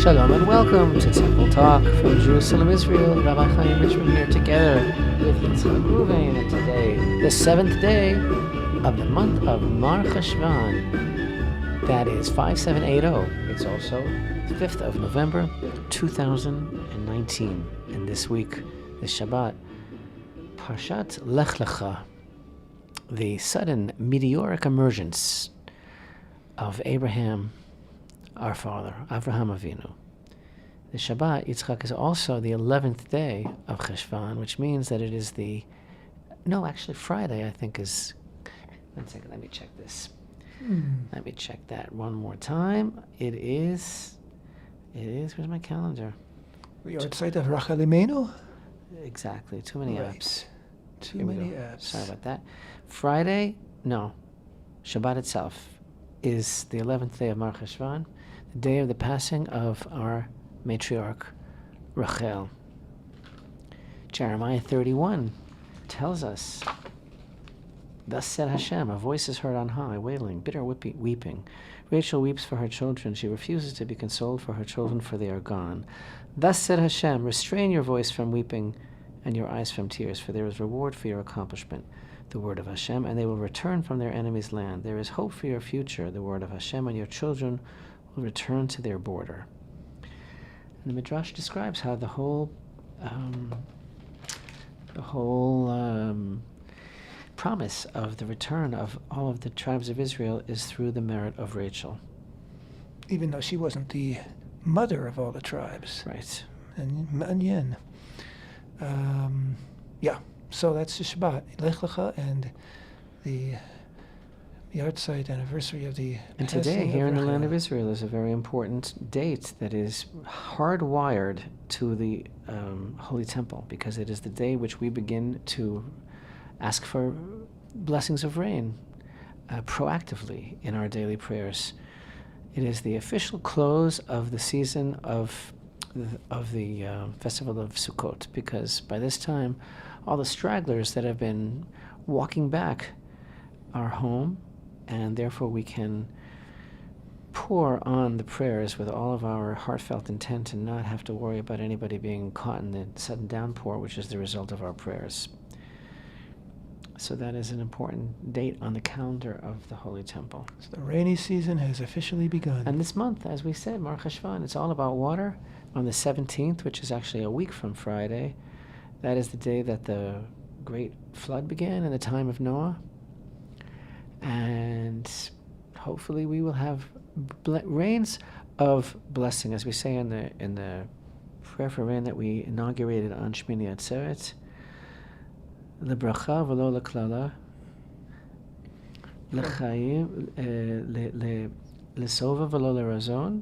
Shalom and welcome to Temple Talk from Jerusalem, Israel. Rabbi Chaim Richman here together with Yitzchak Reuven, and today, the 7th day of the month of Mar Cheshvan. That is 5780. It's also the 5th of November, 2019. And this week, this Shabbat, parashat Lech Lecha, the sudden meteoric emergence of Abraham, our father, Avraham Avinu. The Shabbat, Yitzchak, is also the 11th day of Cheshvan, which means that it is Friday, I think, is... One second, let me check this. Let me check that one more time. It is, where's my calendar? We are outside of Rachel Imenu? Exactly, too many apps. Too many apps. Sorry about that. Shabbat itself is the 11th day of Mar Cheshvan, the day of the passing of our matriarch, Rachel. Jeremiah 31 tells us, "Thus said Hashem, a voice is heard on high, wailing, bitter weeping. Rachel weeps for her children. She refuses to be consoled for her children, for they are gone. Thus said Hashem, restrain your voice from weeping and your eyes from tears, for there is reward for your accomplishment, the word of Hashem, and they will return from their enemy's land. There is hope for your future, the word of Hashem, and your children will return to their border." And the Midrash describes how the whole promise of the return of all of the tribes of Israel is through the merit of Rachel. Even though she wasn't the mother of all the tribes. Right. And Manyan. So that's the Shabbat, Lech Lecha, and the yahrzeit anniversary of the And today, here in the land of Israel, is a very important date that is hardwired to the Holy Temple, because it is the day which we begin to ask for blessings of rain proactively in our daily prayers. It is the official close of the season of the festival of Sukkot, because by this time, all the stragglers that have been walking back are home, and therefore we can pour on the prayers with all of our heartfelt intent and not have to worry about anybody being caught in the sudden downpour, which is the result of our prayers. So that is an important date on the calendar of the Holy Temple. So the rainy season has officially begun. And this month, as we said, Mar Cheshvan, it's all about water. On the 17th, which is actually a week from Friday, that is the day that the great flood began in the time of Noah. And hopefully we will have rains of blessing, as we say in the prayer for rain that we inaugurated on Shmini Atzeret. Lebracha v'lo leklala, lechaim, lesova v'lo lerazon,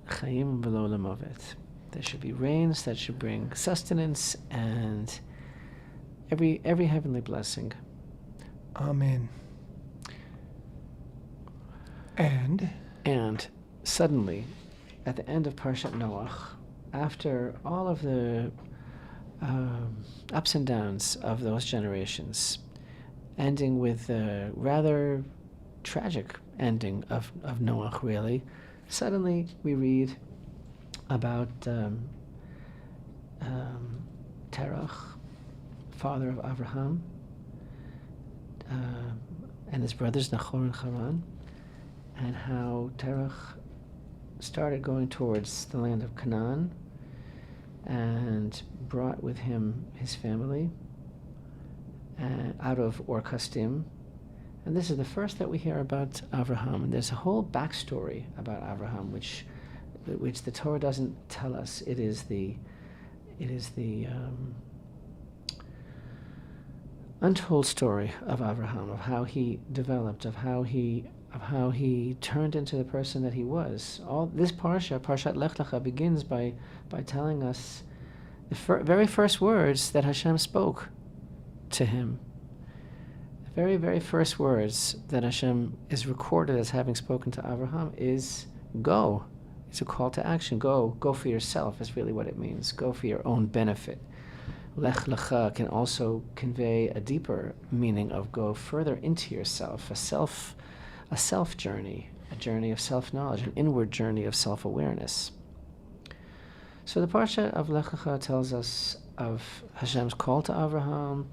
lechaim v'lo lemovet. There should be rains that should bring sustenance and every heavenly blessing. Amen. And suddenly, at the end of Parashat Noach, after all of the ups and downs of those generations, ending with a rather tragic ending of Noach, really, suddenly we read about Terach, father of Avraham, and his brothers Nachor and Haran, and how Terach started going towards the land of Canaan and brought with him his family out of Ur Kasdim. And this is the first that we hear about Avraham. And there's a whole backstory about Avraham, which the Torah doesn't tell us. It is the untold story of Avraham, of how he developed, of how he turned into the person that he was. All this parashat Lech Lecha, begins by telling us the very first words that Hashem spoke to him. The very, very first words that Hashem is recorded as having spoken to Avraham is go. It's a call to action. Go for yourself is really what it means. Go for your own benefit. Lech Lecha can also convey a deeper meaning of go further into yourself, a self journey, a journey of self-knowledge, an inward journey of self-awareness. So the parashat of Lech Lecha tells us of Hashem's call to Avraham.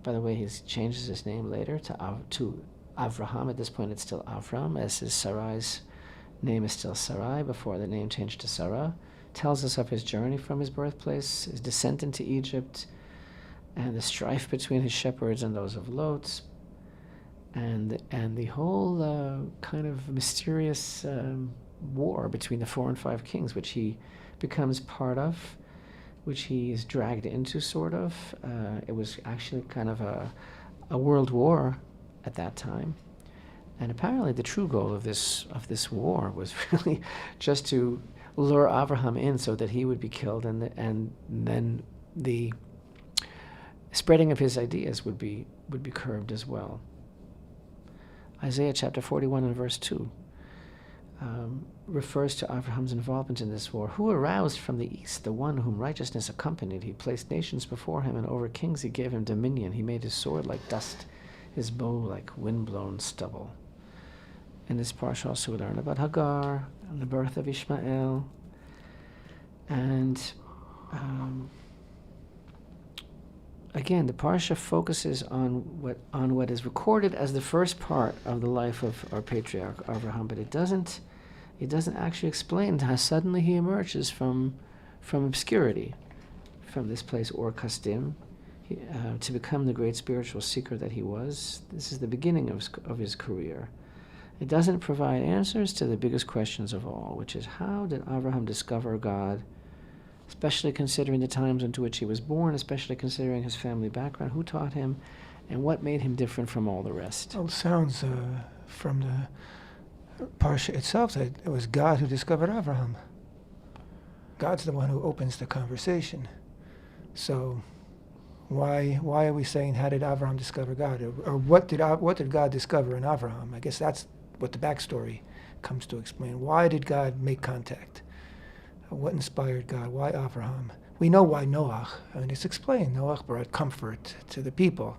By the way, he changes his name later to Avraham. At this point, it's still Avram, as his Sarai's name is still Sarai before the name changed to Sarah. Tells us of his journey from his birthplace, his descent into Egypt, and the strife between his shepherds and those of Lot, and the whole kind of mysterious war between the 4 and 5 kings, which he becomes part of, which he is dragged into, sort of. It was actually kind of a world war at that time. And apparently the true goal of this war was really just to lure Abraham in so that he would be killed, and then the spreading of his ideas would be curbed as well. Isaiah chapter 41 and verse 2 refers to Abraham's involvement in this war. Who aroused from the east the one whom righteousness accompanied? He placed nations before him, and over kings he gave him dominion. He made his sword like dust, his bow like wind-blown stubble. In this parsha also we learn about Hagar and the birth of Ishmael, and again, the parsha focuses on what is recorded as the first part of the life of our patriarch Abraham, but it doesn't actually explain how suddenly he emerges from obscurity, from this place Or Kasdim, to become the great spiritual seeker that he was. This is the beginning of his career. It doesn't provide answers to the biggest questions of all, which is, how did Abraham discover God, especially considering the times into which he was born, especially considering his family background, who taught him, and what made him different from all the rest? Well, it sounds from the parsha itself that it was God who discovered Abraham. God's the one who opens the conversation. So why are we saying, how did Abraham discover God? Or what did God discover in Abraham? I guess that's what the backstory comes to explain. Why did God make contact? What inspired God? Why Abraham? We know why Noach. I mean, it's explained. Noach brought comfort to the people,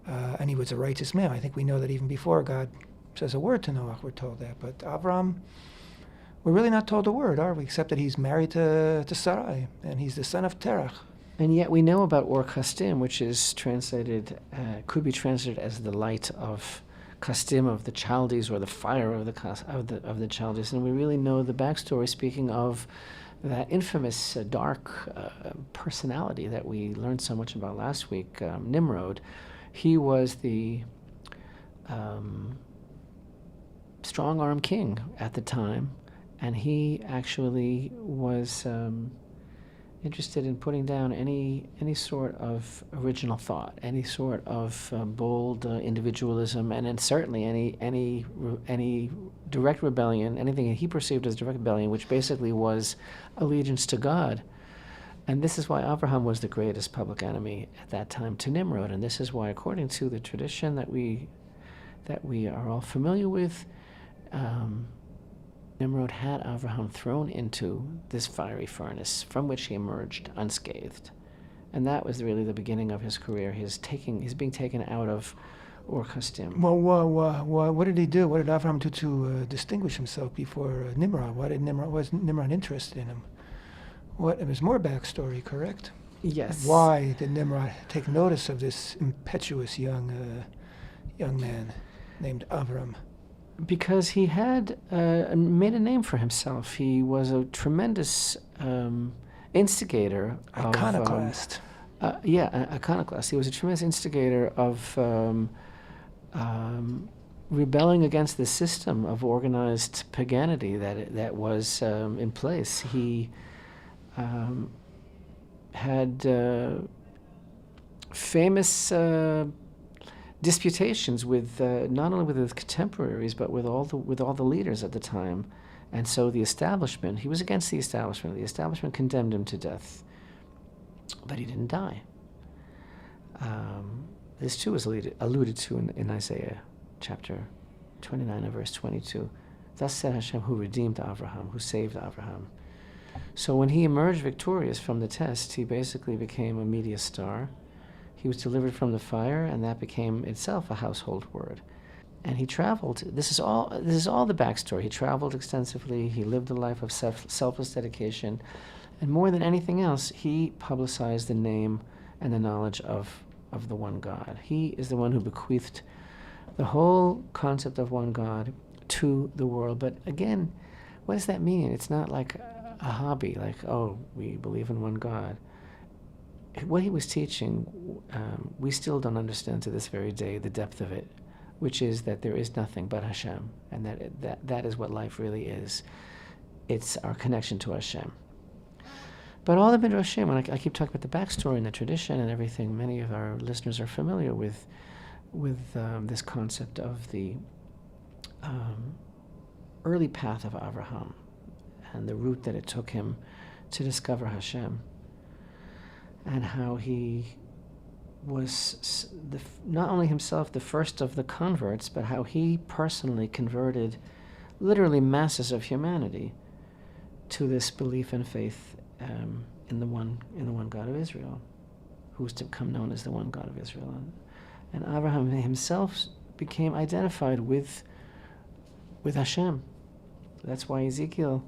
and he was a righteous man. I think we know that even before God says a word to Noach, we're told that. But Abraham, we're really not told a word, are we? Except that he's married to Sarai, and he's the son of Terach. And yet we know about Or Kasdim, which is translated, could be translated as the light of Kasdim, of the Chaldees, or the fire of the Chaldees. And we really know the backstory, speaking of that infamous dark personality that we learned so much about last week, Nimrod. He was the strong-arm king at the time, and he actually was interested in putting down any sort of original thought, any sort of bold individualism, and then certainly any direct rebellion, anything he perceived as direct rebellion, which basically was allegiance to God. And this is why Abraham was the greatest public enemy at that time to Nimrod, and this is why, according to the tradition that we are all familiar with, Nimrod had Abraham thrown into this fiery furnace from which he emerged unscathed. And that was really the beginning of his career. He's being taken out of Or Kasdim. Well, what did he do? What did Abraham do to distinguish himself before Nimrod? Was Nimrod interested in him? It was more backstory, correct? Yes. Why did Nimrod take notice of this impetuous young man named Avram? Because he had made a name for himself. He was a tremendous instigator. Iconoclast. Iconoclast. He was a tremendous instigator of rebelling against the system of organized paganity that was in place. He had famous disputations with not only with his contemporaries but with all the leaders at the time, and so the establishment. He was against the establishment. The establishment condemned him to death, but he didn't die. This too is alluded to in Isaiah chapter 29 and verse 22. Thus said Hashem, who redeemed Abraham, who saved Abraham. So when he emerged victorious from the test, he basically became a media star. He was delivered from the fire, and that became itself a household word. And he traveled. This is all the backstory. He traveled extensively. He lived a life of selfless dedication. And more than anything else, he publicized the name and the knowledge of the one God. He is the one who bequeathed the whole concept of one God to the world. But again, what does that mean? It's not like a hobby, like, oh, we believe in one God. What he was teaching, we still don't understand to this very day the depth of it, which is that there is nothing but Hashem, and that is what life really is. It's our connection to Hashem. But all the Midrashim, and I keep talking about the backstory and the tradition and everything, many of our listeners are familiar with this concept of the early path of Avraham and the route that it took him to discover Hashem, and how he was not only himself the first of the converts, but how he personally converted literally masses of humanity to this belief and faith in the one God of Israel, who was to become known as the one God of Israel. And Abraham himself became identified with Hashem. That's why Ezekiel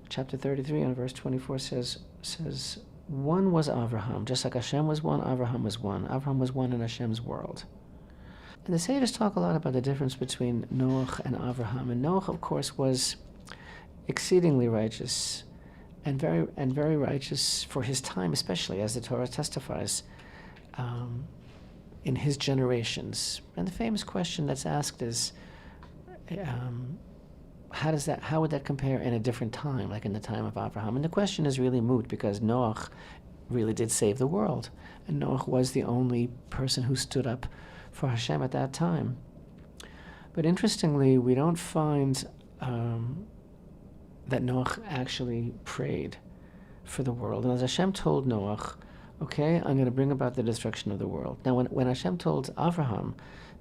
chapter 33 and verse 24 says one was Avraham. Just like Hashem was one, Avraham was one. Avraham was one in Hashem's world. And the sages talk a lot about the difference between Noach and Avraham. And Noach, of course, was exceedingly righteous and very righteous for his time, especially as the Torah testifies, in his generations. And the famous question that's asked is, how would that compare in a different time, like in the time of Abraham? And the question is really moot, because Noach really did save the world, and Noach was the only person who stood up for Hashem at that time. But interestingly, we don't find that Noach actually prayed for the world. And as Hashem told Noach, okay, I'm going to bring about the destruction of the world. Now, when Hashem told Avraham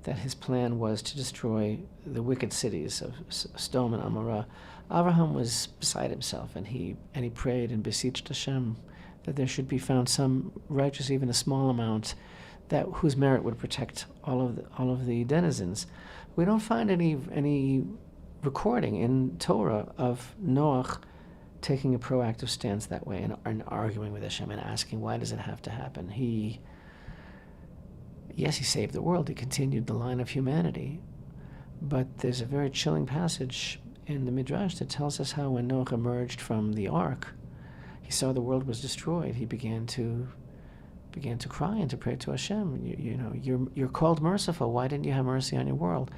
that his plan was to destroy the wicked cities of Sodom and Amorah, Avraham was beside himself, and he prayed and beseeched Hashem that there should be found some righteous, even a small amount, whose merit would protect all of the denizens. We don't find any recording in Torah of Noach taking a proactive stance that way and arguing with Hashem and asking, why does it have to happen? Yes, he saved the world. He continued the line of humanity. But there's a very chilling passage in the Midrash that tells us how when Noach emerged from the ark, he saw the world was destroyed. He began to cry and to pray to Hashem. You're called merciful. Why didn't you have mercy on your world?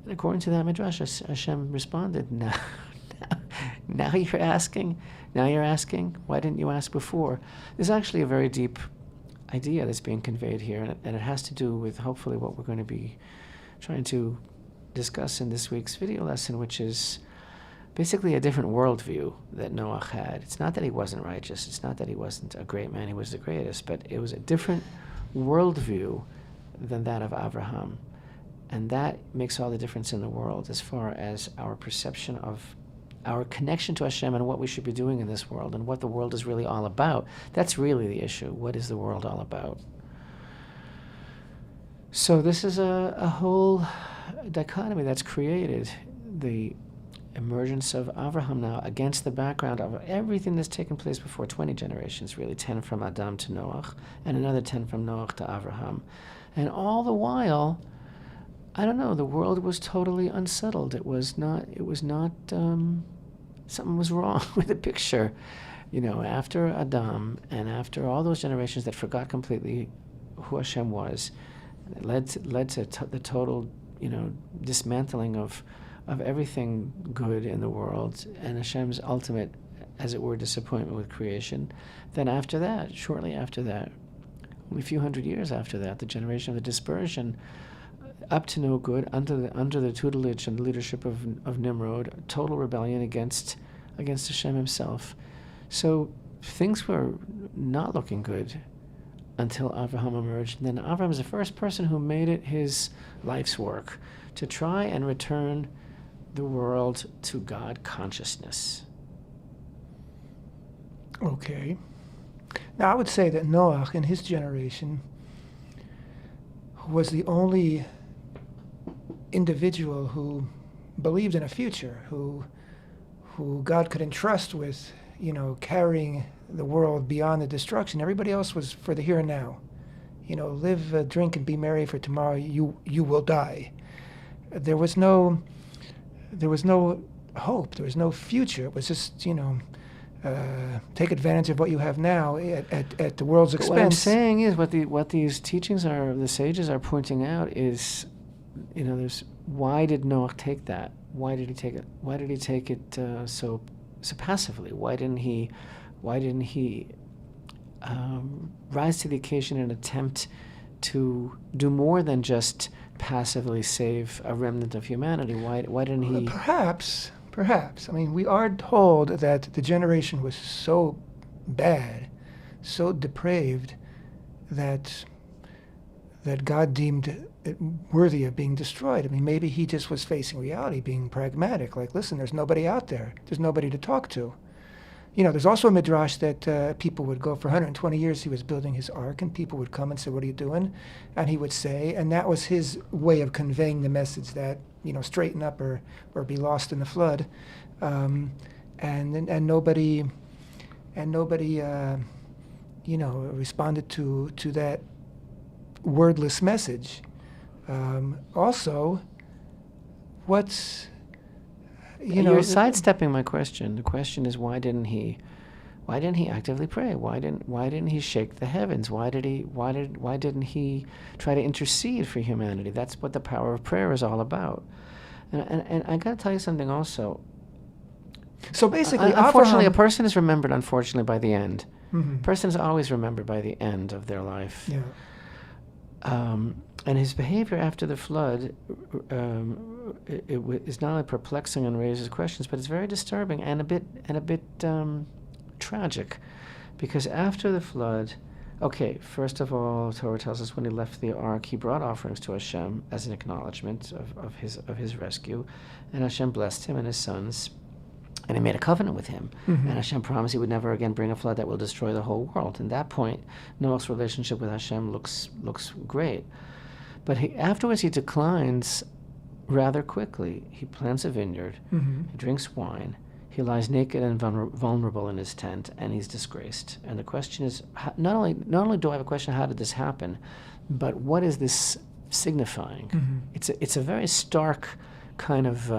And according to that Midrash, Hashem responded, now you're asking? Why didn't you ask before? There's actually a very deep idea that's being conveyed here, and it has to do with hopefully what we're going to be trying to discuss in this week's video lesson, which is basically a different worldview that Noach had. It's not that he wasn't righteous, it's not that he wasn't a great man, he was the greatest, but it was a different worldview than that of Avraham. And that makes all the difference in the world as far as our perception of our connection to Hashem and what we should be doing in this world and what the world is really all about. That's really the issue. What is the world all about? So this is a whole dichotomy that's created, the emergence of Avraham now against the background of everything that's taken place before, 20 generations, really, 10 from Adam to Noach, and another 10 from Noach to Avraham. And all the while, I don't know, the world was totally unsettled. It was not, something was wrong with the picture. After Adam and after all those generations that forgot completely who Hashem was, it led to the total, dismantling of everything good in the world and Hashem's ultimate, as it were, disappointment with creation. Then after that, shortly after that, only a few hundred years after that, the generation of the dispersion, up to no good, under the tutelage and leadership of Nimrod, total rebellion against Hashem himself. So things were not looking good until Avraham emerged. And then Avraham is the first person who made it his life's work to try and return the world to God consciousness. Okay. Now I would say that Noach in his generation was the only individual who believed in a future, who God could entrust with, carrying the world beyond the destruction. Everybody else was for the here and now. Live, drink, and be merry, for tomorrow you will die. There was no hope. There was no future. It was just, take advantage of what you have now at the world's expense. But what I'm saying is, what these teachings are, the sages are pointing out is, there's why did Noach take that? Why did he take it? Why did he take it so passively? Why didn't he rise to the occasion and attempt to do more than just passively save a remnant of humanity? Why didn't he? Perhaps. I mean, we are told that the generation was so bad, so depraved, that God deemed it worthy of being destroyed. I mean, maybe he just was facing reality, being pragmatic. Like, listen, there's nobody out there. There's nobody to talk to. There's also a midrash that people would go for 120 years. He was building his ark, and people would come and say, "What are you doing?" And he would say, and that was his way of conveying the message that straighten up or be lost in the flood, and nobody responded to that wordless message. Also, what's You're sidestepping my question. The question is, why didn't he actively pray? Why didn't he shake the heavens? Why didn't he try to intercede for humanity? That's what the power of prayer is all about. And I got to tell you something also. So basically, unfortunately, Abraham, a person is remembered, unfortunately, by the end. Mm-hmm. A person is always remembered by the end of their life. Yeah. And his behavior after the flood is not only perplexing and raises questions, but it's very disturbing and a bit tragic, because after the flood, first of all, Torah tells us when he left the ark, he brought offerings to Hashem as an acknowledgement of his rescue, and Hashem blessed him and his sons, and he made a covenant with him, Mm-hmm. and Hashem promised he would never again bring a flood that will destroy the whole world. And at that point, Noah's relationship with Hashem looks great. But afterwards he declines rather quickly. He plants a vineyard, Mm-hmm. he drinks wine, he lies naked and vulnerable in his tent, and he's disgraced. And the question is, not only do I have a question, how did this happen, but what is this signifying? Mm-hmm. It's a very stark kind of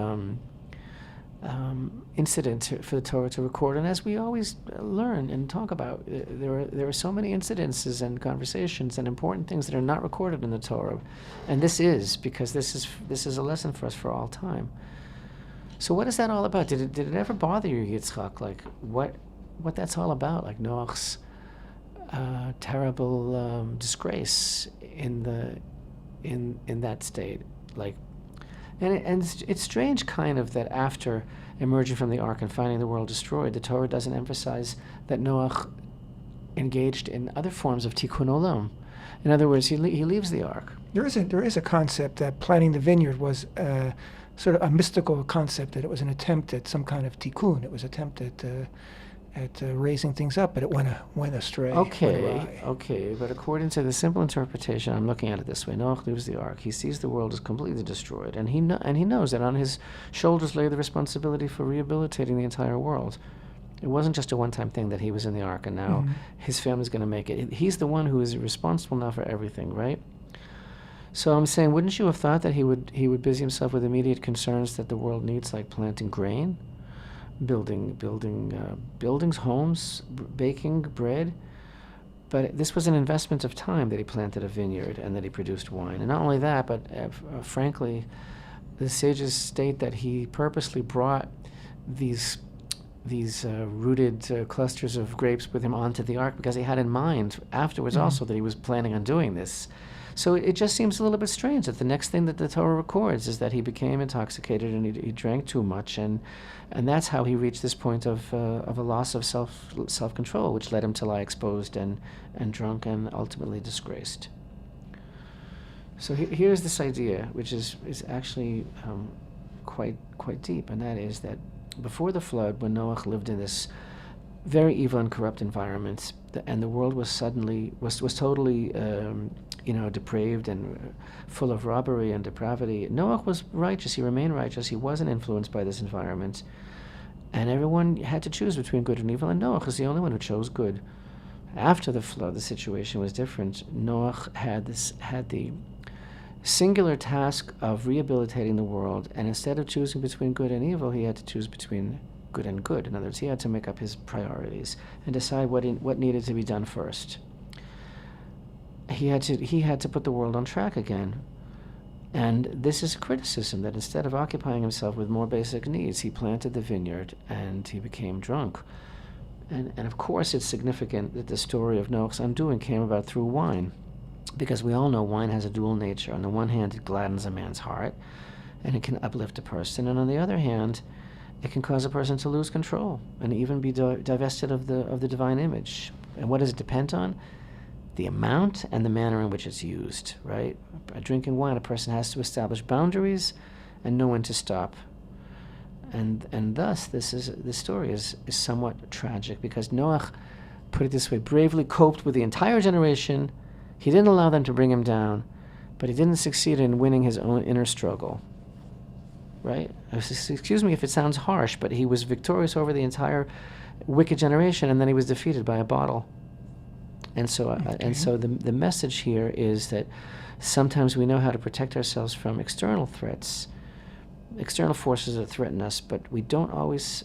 incident for the Torah to record. And as we always learn and talk about, there are so many incidences and conversations and important things that are not recorded in the Torah, and this is because this is a lesson for us for all time. So what is that all about? Did it ever bother you, Yitzchak? Like what that's all about? Like Noach's terrible disgrace in that state, like. And it's strange, kind of, that after emerging from the ark and finding the world destroyed, the Torah doesn't emphasize that Noach engaged in other forms of tikkun olam. In other words, he leaves the ark. There is a concept that planting the vineyard was sort of a mystical concept, that it was an attempt at some kind of tikkun. It was an attempt at raising things up, but it went astray. Okay, but according to the simple interpretation, I'm looking at it this way: Noach leaves the ark. He sees the world is completely destroyed, and he knows that on his shoulders lay the responsibility for rehabilitating the entire world. It wasn't just a one-time thing that he was in the ark and now his family's going to make it. He's the one who is responsible now for everything, right? So I'm saying, wouldn't you have thought that he would busy himself with immediate concerns that the world needs, like planting grain, building buildings, homes, baking bread? But this was an investment of time that he planted a vineyard and that he produced wine. And not only that, but frankly, the sages state that he purposely brought these rooted clusters of grapes with him onto the ark because he had in mind afterwards also that he was planning on doing this. So it just seems a little bit strange that the next thing that the Torah records is that he became intoxicated and he drank too much, and that's how he reached this point of a loss of self-control, which led him to lie exposed and drunk and ultimately disgraced. So here's this idea, which is actually quite deep, and that is that before the flood, when Noach lived in this very evil and corrupt environment, and the world was totally depraved and full of robbery and depravity, Noach was righteous. He remained righteous. He wasn't influenced by this environment, And everyone had to choose between good and evil, and Noach is the only one who chose good. After the flood, the situation was different. Noach had the singular task of rehabilitating the world, and instead of choosing between good and evil, he had to choose between good and good. In other words, he had to make up his priorities and decide what needed to be done first. He had to put the world on track again. And this is a criticism, that instead of occupying himself with more basic needs, he planted the vineyard and he became drunk. And of course it's significant that the story of Noach's undoing came about through wine, because we all know wine has a dual nature. On the one hand, it gladdens a man's heart and it can uplift a person, and on the other hand, it can cause a person to lose control and even be divested of the divine image. And what does it depend on? The amount and the manner in which it's used, right? By drinking wine, a person has to establish boundaries and know when to stop. And thus, this story is somewhat tragic, because Noach, put it this way, bravely coped with the entire generation. He didn't allow them to bring him down, but he didn't succeed in winning his own inner struggle, right? Excuse me if it sounds harsh, but he was victorious over the entire wicked generation, and then he was defeated by a bottle. And so, the message here is that sometimes we know how to protect ourselves from external threats, external forces that threaten us, but we don't always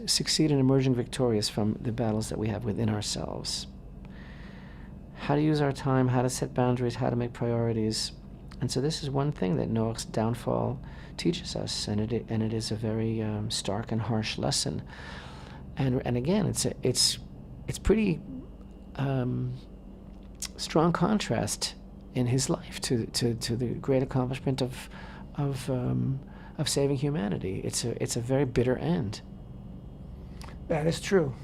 succeed in emerging victorious from the battles that we have within ourselves. How to use our time, how to set boundaries, how to make priorities. And so this is one thing that Noach's downfall teaches us, and it is a very stark and harsh lesson. And again, it's pretty strong contrast in his life to the great accomplishment of saving humanity. It's a very bitter end. That is true.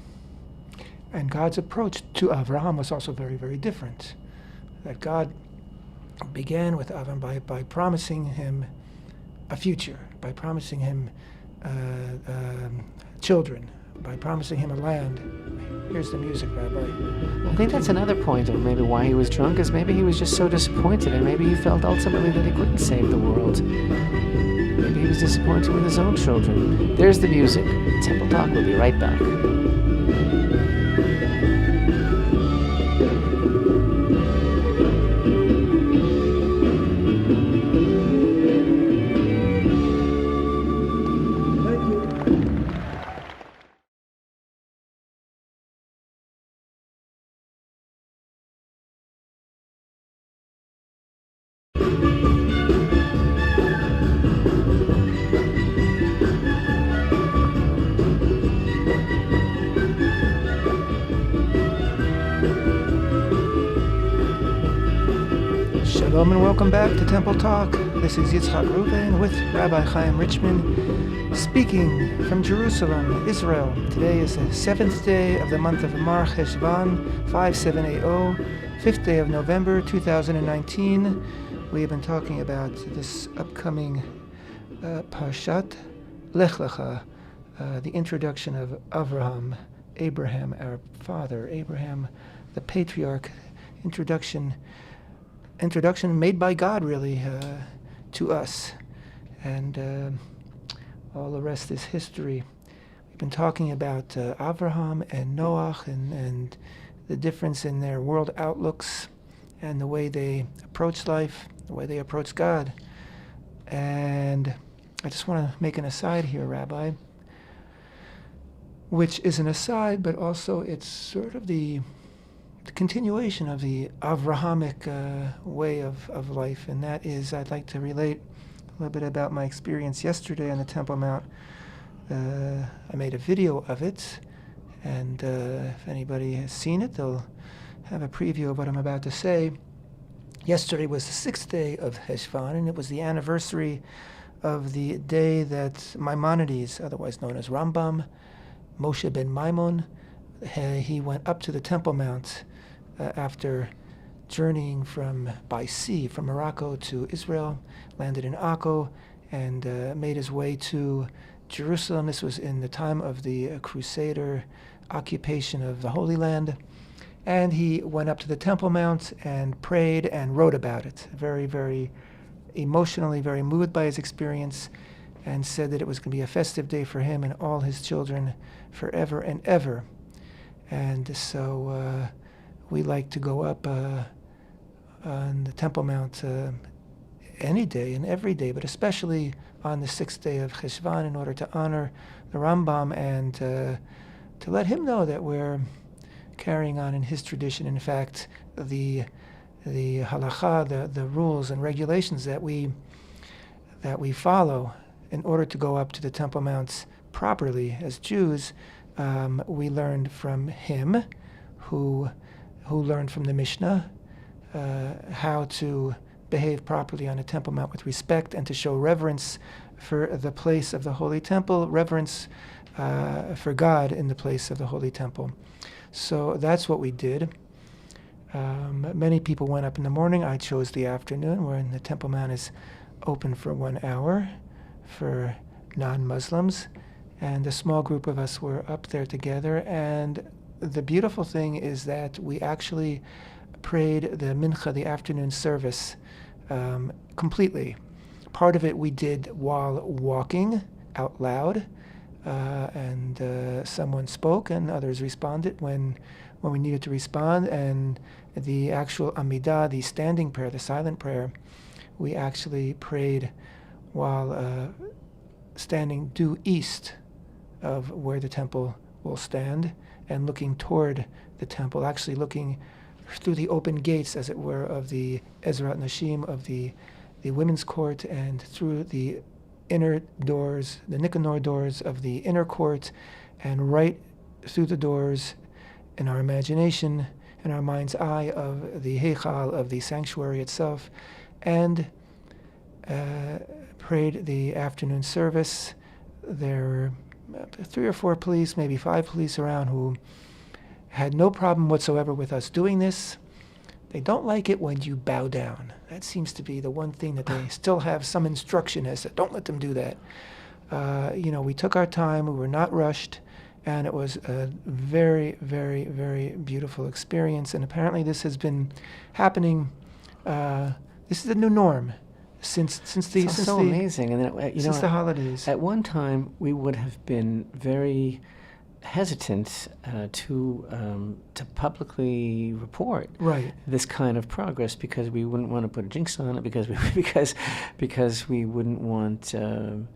And God's approach to Avraham was also very, very different. That God began with Avram by promising him a future, by promising him children, by promising him a land. Here's the music, Rabbi. I think that's another point of maybe why he was drunk, is maybe he was just so disappointed, and maybe he felt ultimately that he couldn't save the world. Maybe he was disappointed with his own children. There's the music. Temple Talk will be right back. Shalom and welcome back to Temple Talk. This is Yitzchak Reuven with Rabbi Chaim Richman, speaking from Jerusalem, Israel. Today is the 7th day of the month of Mar Cheshvan, 5780, 5th day of November 2019. We have been talking about this upcoming parashat, Lech Lecha, the introduction of Abraham, our father, Abraham, the patriarch, introduction made by God, really, to us. And all the rest is history. We've been talking about Avraham and Noach and the difference in their world outlooks and the way they approach life, the way they approach God. And I just want to make an aside here, Rabbi, which is an aside, but also it's sort of the continuation of the Avrahamic way of life, and that is, I'd like to relate a little bit about my experience yesterday on the Temple Mount. I made a video of it, and if anybody has seen it, they'll have a preview of what I'm about to say. Yesterday was the 6th day of Cheshvan, and it was the anniversary of the day that Maimonides, otherwise known as Rambam, Moshe ben Maimon, he went up to the Temple Mount after journeying by sea from Morocco to Israel, landed in Akko, and made his way to Jerusalem. This was in the time of the Crusader occupation of the Holy Land. And he went up to the Temple Mount and prayed and wrote about it. Very, very emotionally, very moved by his experience. and said that it was going to be a festive day for him and all his children forever and ever. And so we like to go up on the Temple Mount any day and every day, but especially on the 6th day of Cheshvan, in order to honor the Rambam and to let him know that we're carrying on in his tradition. In fact, the halacha, the rules and regulations that we follow in order to go up to the Temple Mounts properly as Jews, we learned from him, who learned from the Mishnah how to behave properly on a Temple Mount with respect and to show reverence for the place of the Holy Temple, reverence for God in the place of the Holy Temple. So that's what we did. Many people went up in the morning. I chose the afternoon, when the Temple Mount is open for 1 hour for non-Muslims. And a small group of us were up there together. And the beautiful thing is that we actually prayed the mincha, the afternoon service, completely. Part of it we did while walking out loud, and someone spoke and others responded when we needed to respond. And the actual Amidah, the standing prayer, the silent prayer, we actually prayed while standing due east of where the temple will stand and looking toward the temple, actually looking through the open gates, as it were, of the Ezrat Nashim, of the women's court, and through the inner doors, the Nicanor doors of the inner court, and right through the doors in our imagination, in our mind's eye, of the Heichal, of the sanctuary itself, and prayed the afternoon service. There were 3 or 4 police, maybe 5 police around, who had no problem whatsoever with us doing this. They don't like it when you bow down. That seems to be the one thing that they still have some instruction as to don't let them do that. We took our time, we were not rushed, and it was a very, very, very beautiful experience. And apparently this has been happening, this is the new norm since amazing. And then, since the holidays. At one time, we would have been very hesitant to publicly report this kind of progress, because we wouldn't want to put a jinx on it, because we wouldn't want to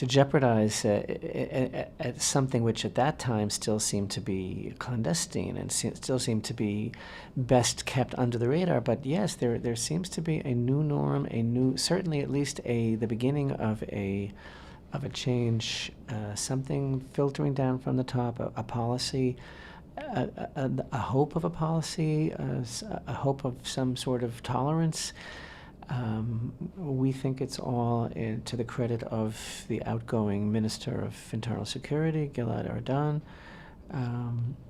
jeopardize something which at that time still seemed to be clandestine and still seemed to be best kept under the radar. But yes, there seems to be a new norm, certainly at least the beginning of a change, something filtering down from the top, a policy, a hope of a policy, a hope of some sort of tolerance. We think it's all to the credit of the outgoing Minister of Internal Security, Gilad Erdan.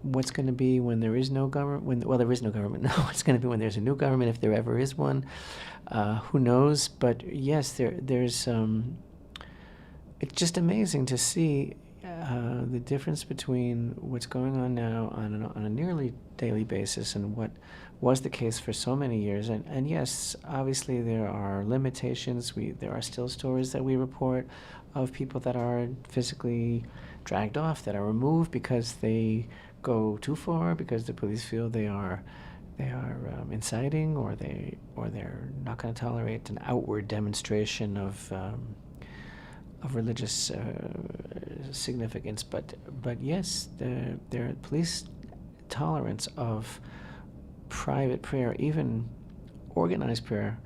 What's going to be when there is no government? There is no government now. What's going to be when there's a new government, if there ever is one? Who knows? But yes, there's... It's just amazing to see the difference between what's going on now on a nearly daily basis and what was the case for so many years. And yes, obviously there are limitations. There are still stories that we report of people that are physically dragged off, that are removed because they go too far, because the police feel they are inciting, or they're not going to tolerate an outward demonstration of religious significance, but yes, their police tolerance of private prayer, even organized prayer,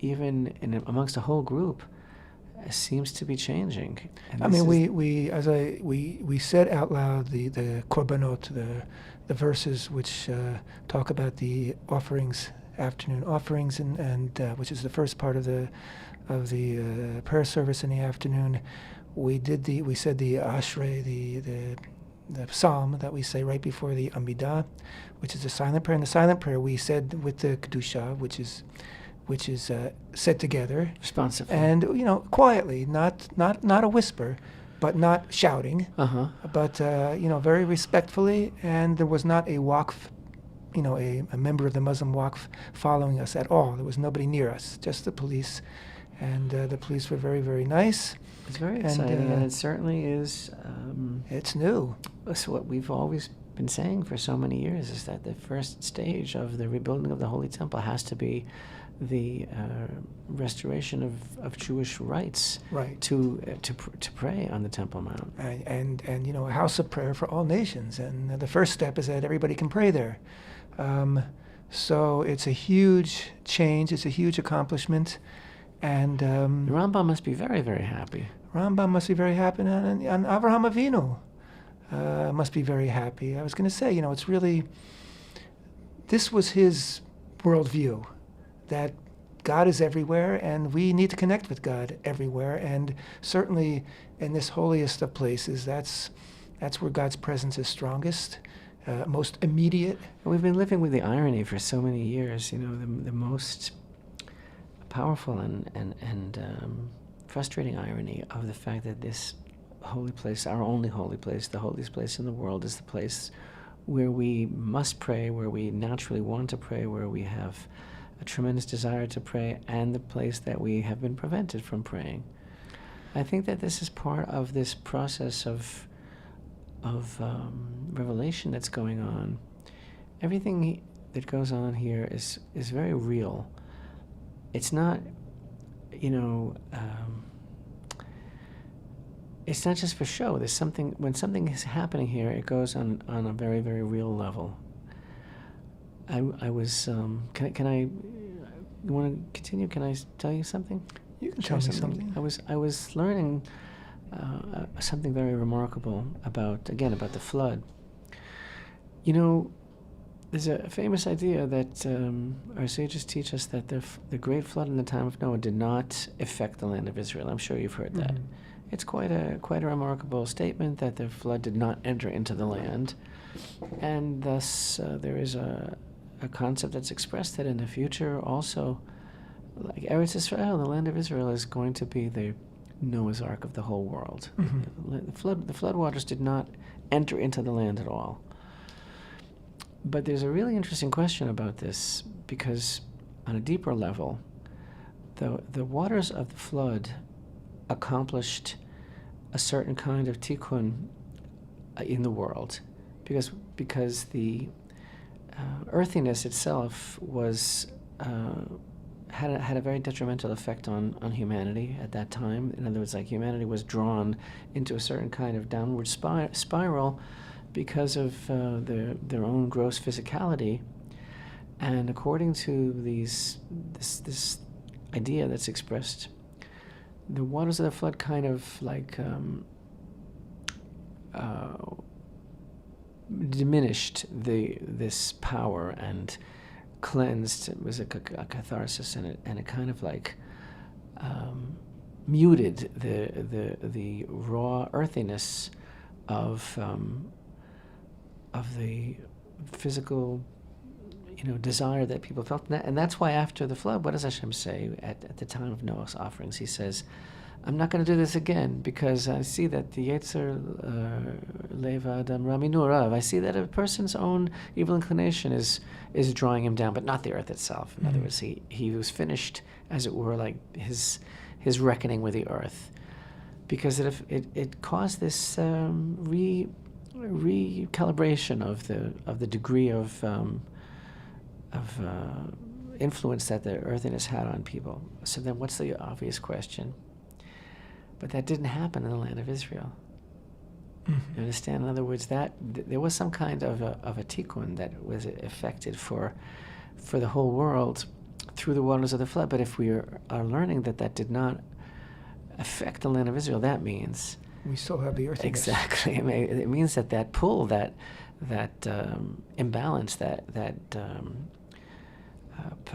even amongst a whole group, seems to be changing. And we said out loud the korbanot, the verses which talk about the offerings, afternoon offerings, and which is the first part of the prayer service in the afternoon. We said the Ashrei, the psalm that we say right before the Amidah, which is the silent prayer. And the silent prayer we said with the Kedusha, which is said together, responsively, and quietly, not a whisper, but not shouting, but very respectfully. And there was not a waqf, a member of the Muslim waqf following us at all. There was nobody near us, just the police And the police were very, very nice. It's very And, exciting, and it certainly is. It's new. It's what we've always been saying for so many years, is that the first stage of the rebuilding of the Holy Temple has to be the restoration of Jewish rights, Right. to pray on the Temple Mount. And a house of prayer for all nations. And the first step is that everybody can pray there. So it's a huge change. It's a huge accomplishment. And The Rambam must be very, very happy. Rambam must be very happy, and Avraham Avinu must be very happy. I was going to say, it's really, this was his worldview, that God is everywhere, and we need to connect with God everywhere. And certainly in this holiest of places, that's where God's presence is strongest, most immediate. And we've been living with the irony for so many years. The most powerful and frustrating irony of the fact that this holy place, our only holy place, the holiest place in the world, is the place where we must pray, where we naturally want to pray, where we have a tremendous desire to pray, and the place that we have been prevented from praying. I think that this is part of this process of revelation that's going on. Everything that goes on here is very real. It's not, it's not just for show. There's something, when something is happening here, it goes on a very, very real level. I was, can I, you want to continue? Can I tell you something? You can tell me something. I was learning something very remarkable about the flood. There's a famous idea that our sages teach us that the great flood in the time of Noah did not affect the land of Israel. I'm sure you've heard that. Mm-hmm. It's quite a remarkable statement that the flood did not enter into the land, and thus there is a concept that's expressed that in the future also, like Eretz Israel, the land of Israel, is going to be the Noah's Ark of the whole world. Mm-hmm. The flood waters did not enter into the land at all. But there's a really interesting question about this, because on a deeper level, the waters of the flood accomplished a certain kind of tikkun in the world, because the earthiness itself was had a very detrimental effect on humanity at that time. In other words, like, humanity was drawn into a certain kind of downward spiral because of their own gross physicality. And according to this idea that's expressed, the waters of the flood kind of like diminished this power and cleansed. It was a catharsis, and it kind of like muted the raw earthiness of the physical, desire that people felt. And that's why after the flood, what does Hashem say at the time of Noah's offerings? He says, I'm not going to do this again, because I see that the Yetzer Leva Adam Rami Nurav, I see that a person's own evil inclination is drawing him down, but not the earth itself. In other words, he was finished, as it were, like his reckoning with the earth, because it caused this recalibration of the degree of influence that the earthiness had on people. So then what's the obvious question? But that didn't happen in the land of Israel. Mm-hmm. You understand? In other words, that there was some kind of a tikkun that was effected for the whole world through the waters of the flood. But if we are learning that did not affect the land of Israel, that means we still have the earthiness. Exactly. I mean, it means that pull, that imbalance,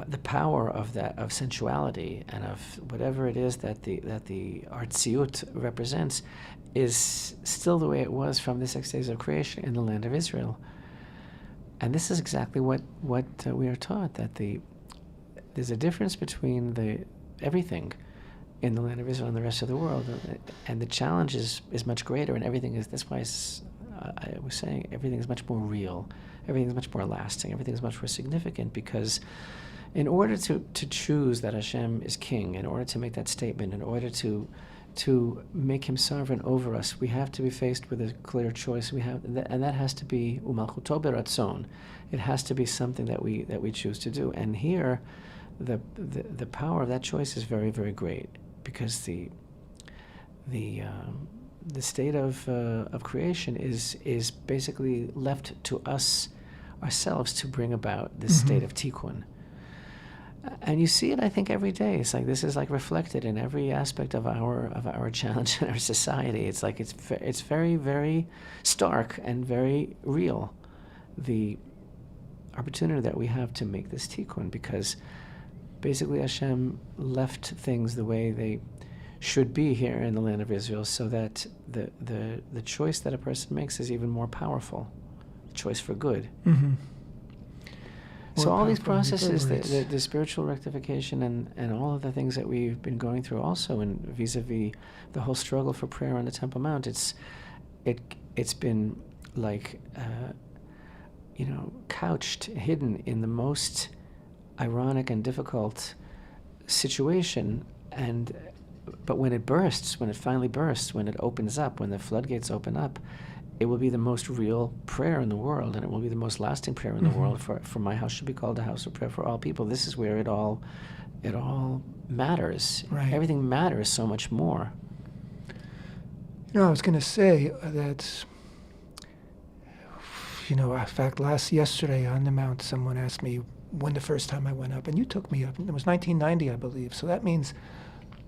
the power of sensuality and of whatever it is that the artziut represents is still the way it was from the 6 days of creation in the land of Israel. And this is exactly what we are taught, that there's a difference between everything in the land of Israel and the rest of the world, and the challenge is much greater, and everything is. That's why I was saying everything is much more real, everything is much more lasting, everything is much more significant, because in order to choose that Hashem is king, in order to make that statement, in order to make him sovereign over us, we have to be faced with a clear choice. And that has to be umalchuto beratzon. It has to be something that we choose to do. And here, the power of that choice is very, very great, because the state of creation is basically left to us ourselves to bring about this state of tikkun. And you see it, I think, every day. It's like this is like reflected in every aspect of our challenge in our society. It's like it's very, very stark and very real, the opportunity that we have to make this tikkun, because basically Hashem left things the way they should be here in the land of Israel, so that the choice that a person makes is even more powerful, the choice for good. Mm-hmm. So all these processes, the spiritual rectification and all of the things that we've been going through also, and vis-a-vis the whole struggle for prayer on the Temple Mount, it's been like couched, hidden in the most ironic and difficult situation, but when it bursts, when it finally bursts, when it opens up, when the floodgates open up, it will be the most real prayer in the world, and it will be the most lasting prayer in the world. For my house should be called a house of prayer for all people. This is where it all matters. Right. Everything matters so much more. I was going to say that, in fact, yesterday on the Mount, someone asked me when the first time I went up, and you took me up. It was 1990, I believe. So that means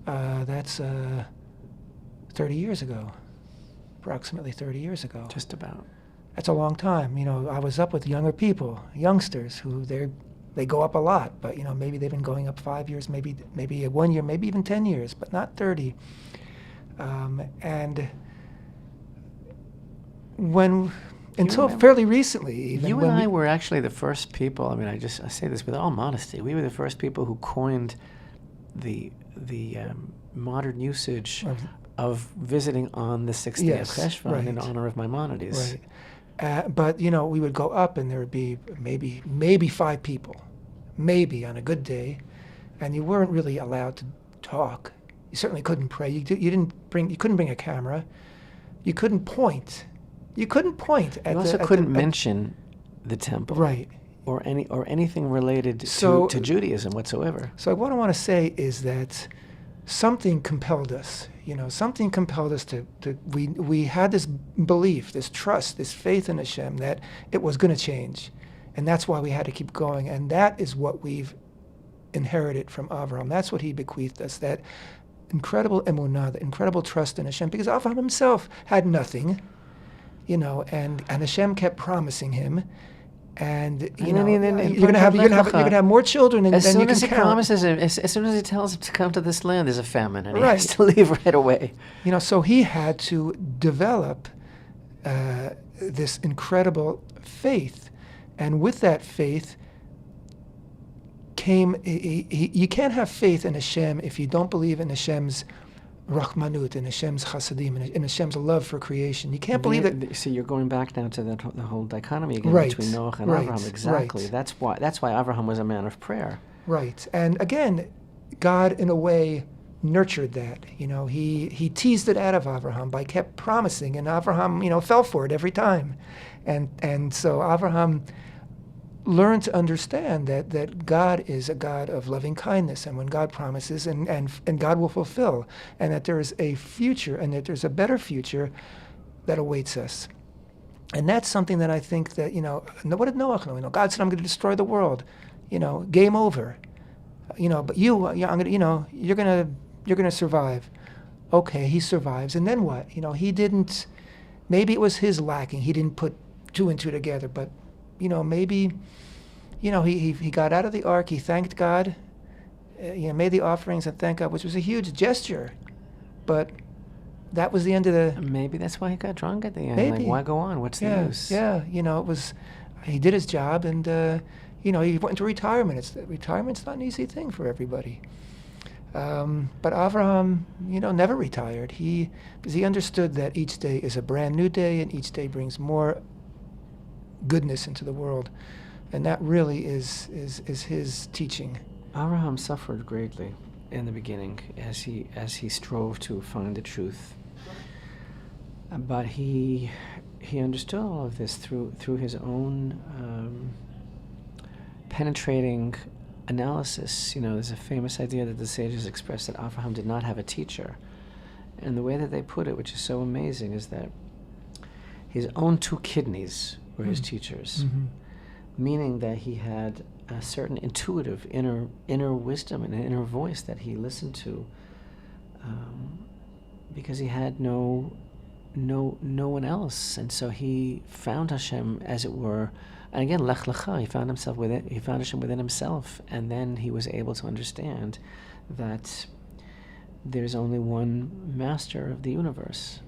that's 30 years ago. Approximately 30 years ago. Just about. That's a long time. I was up with younger people, youngsters, who they go up a lot, but maybe they've been going up 5 years, maybe 1 year, maybe even 10 years, but not 30. And until fairly recently, even you and I were actually the first people. I mean, I say this with all modesty. We were the first people who coined the modern usage of visiting on the 6th day of Cheshvan in honor of Maimonides. Right. But, we would go up and there would be maybe 5 people, maybe on a good day, and you weren't really allowed to talk. You certainly couldn't pray. You couldn't bring a camera. You couldn't point. You also couldn't mention the temple. Right. Or anything related to Judaism whatsoever. So what I want to say is that something compelled us. Something compelled us to we had this belief, this trust, this faith in Hashem that it was going to change. And that's why we had to keep going. And that is what we've inherited from Avraham. That's what he bequeathed us, that incredible emunah, the incredible trust in Hashem. Because Avraham himself had nothing, and Hashem kept promising him. And you're gonna have more children than you can count. As soon as he promises him, as soon as he tells him to come to this land, there's a famine, and he has to leave right away. So he had to develop this incredible faith, and with that faith came. You can't have faith in Hashem if you don't believe in Hashem's Rachmanut, in Hashem's Chasadim, in Hashem's love for creation. You can't believe that. So you're going back now to the whole dichotomy again between Noach and Avraham. Exactly. Right. That's why Avraham was a man of prayer. Right. And again, God in a way nurtured that. He teased it out of Avraham by kept promising, and Avraham fell for it every time, and so Avraham learn to understand that God is a God of loving kindness, and when God promises, and God will fulfill, and that there is a future, and that there's a better future that awaits us. And that's something that I think that, what did Noach know? God said, I'm going to destroy the world. Game over. But you're going to survive. Okay, he survives. And then what? He didn't, maybe it was his lacking. He didn't put 2 and 2 together, but maybe, he got out of the ark, he thanked God, made the offerings and thanked God, which was a huge gesture. But that was the end of the... Maybe that's why he got drunk at the end. Maybe. Like, why go on? What's the use? Yeah, it was... He did his job, and, he went into retirement. Retirement's not an easy thing for everybody. But Avraham, never retired. Because he understood that each day is a brand new day, and each day brings more goodness into the world. And that really is his teaching. Abraham suffered greatly in the beginning as he strove to find the truth. But he understood all of this through his own penetrating analysis. There's a famous idea that the sages expressed that Abraham did not have a teacher. And the way that they put it, which is so amazing, is that his own two kidneys were his teachers, meaning that he had a certain intuitive inner wisdom and an inner voice that he listened to, because he had no one else, and so he found Hashem, as it were. And again, Lech Lecha, he found Hashem within himself, and then he was able to understand that there's only one master of the universe.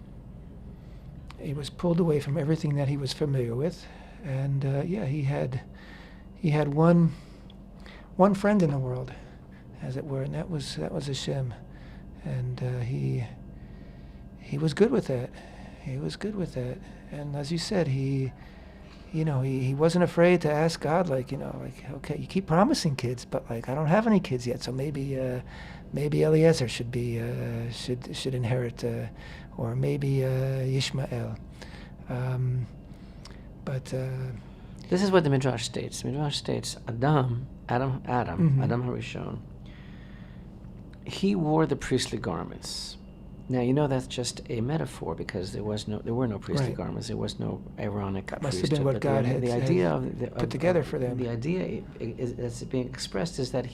He was pulled away from everything that he was familiar with, and he had one friend in the world, as it were, and that was Hashem, and he was good with that. He was good with that, and as you said, he wasn't afraid to ask God, okay, you keep promising kids, but I don't have any kids yet, so maybe Eliezer should inherit, or maybe Yishmael. This is what the Midrash states. The Midrash states, Adam Harishon, he wore the priestly garments. Now, that's just a metaphor, because there were no priestly garments. There was no Aaronic priesthood. That must have been what God had put together for them. The idea that's being expressed is that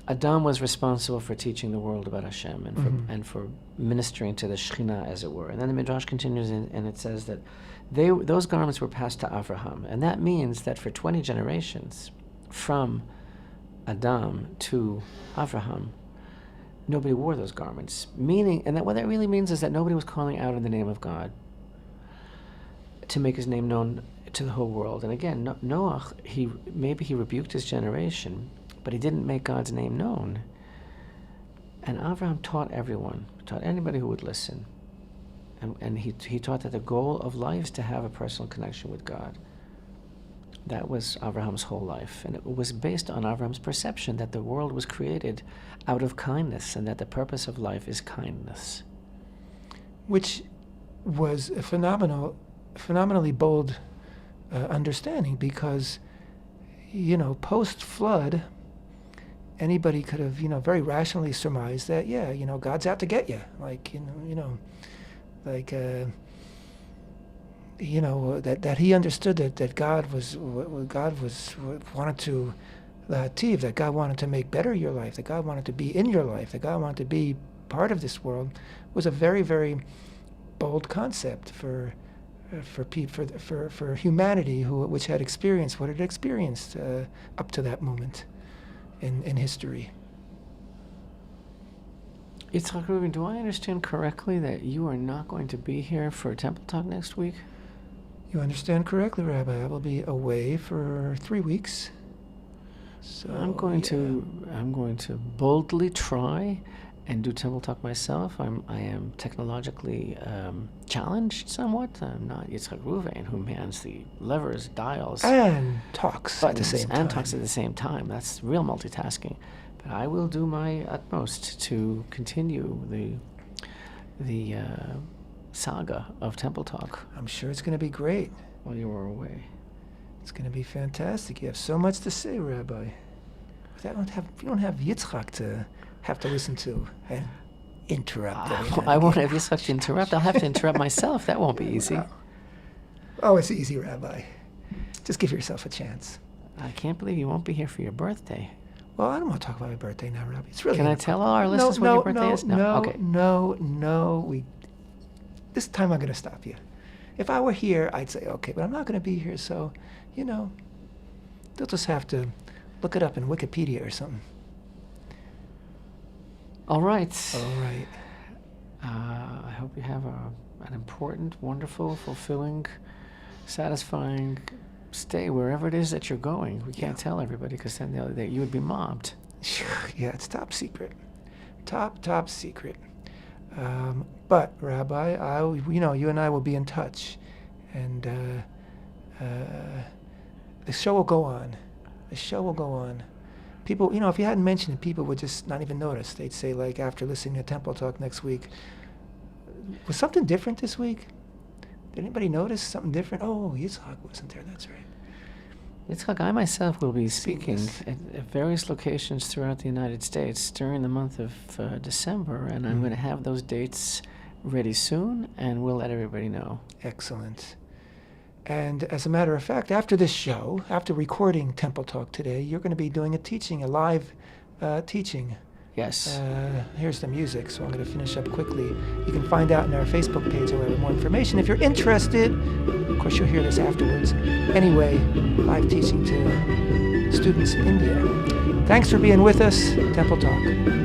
Adam was responsible for teaching the world about Hashem and for ministering to the Shekhinah, as it were. And then the Midrash continues, and it says that those garments were passed to Avraham. And that means that for 20 generations, from Adam to Avraham, nobody wore those garments. What that really means is that nobody was calling out in the name of God to make his name known to the whole world. And again, Noach, maybe he rebuked his generation, but he didn't make God's name known. And Avraham taught anybody who would listen. And he taught that the goal of life is to have a personal connection with God. That was Avraham's whole life. And it was based on Avraham's perception that the world was created out of kindness, and that the purpose of life is kindness. Which was a phenomenally bold understanding, because, post-flood, anybody could have, very rationally surmised that, God's out to get you. That he understood that God wanted to lahativ, that God wanted to make better your life, that God wanted to be in your life, that God wanted to be part of this world, was a very, very bold concept for humanity, which had experienced what it experienced up to that moment in history. Yitzchak, Reuven, do I understand correctly that you are not going to be here for Temple Talk next week? You understand correctly, Rabbi. I will be away for 3 weeks. So I'm going to boldly try and do Temple Talk myself. I am technologically challenged somewhat. I'm not Yitzchak Reuven, who mans the levers, dials, and talks buttons, at the same time. And talks at the same time. That's real multitasking. But I will do my utmost to continue the saga of Temple Talk. I'm sure it's going to be great. While you are away. It's going to be fantastic. You have so much to say, Rabbi. But you don't have Yitzchak to have to listen to and interrupt. I won't have Yitzchak to interrupt. I'll have to interrupt myself. That won't be easy. Oh, it's easy, Rabbi. Just give yourself a chance. I can't believe you won't be here for your birthday. Well, I don't want to talk about my birthday now, Rabbi. It's really. Can I tell all our listeners what your birthday is? Okay. No. This time I'm going to stop you. If I were here, I'd say okay, but I'm not going to be here, so they'll just have to look it up in Wikipedia or something. All right. I hope you have an important, wonderful, fulfilling, satisfying stay wherever it is that you're going. We can't tell everybody, because then you would be mobbed. Yeah, it's top secret. Top secret. But Rabbi, you and I will be in touch, and the show will go on. The show will go on. People, if you hadn't mentioned it, people would just not even notice. They'd say, like, after listening to Temple Talk next week, was something different this week? Did anybody notice something different? Oh, Yitzchak wasn't there. That's right. Yitzchak, I myself will be speaking Speakless. at various locations throughout the United States during the month of December, and I'm going to have those dates ready soon, and we'll let everybody know. Excellent. And as a matter of fact, after this show, after recording Temple Talk today, you're going to be doing a live teaching. Yes. Here's the music, so I'm going to finish up quickly. You can find out on our Facebook page, however, more information. If you're interested, of course, you'll hear this afterwards. Anyway, live teaching to students in India. Thanks for being with us. Temple Talk.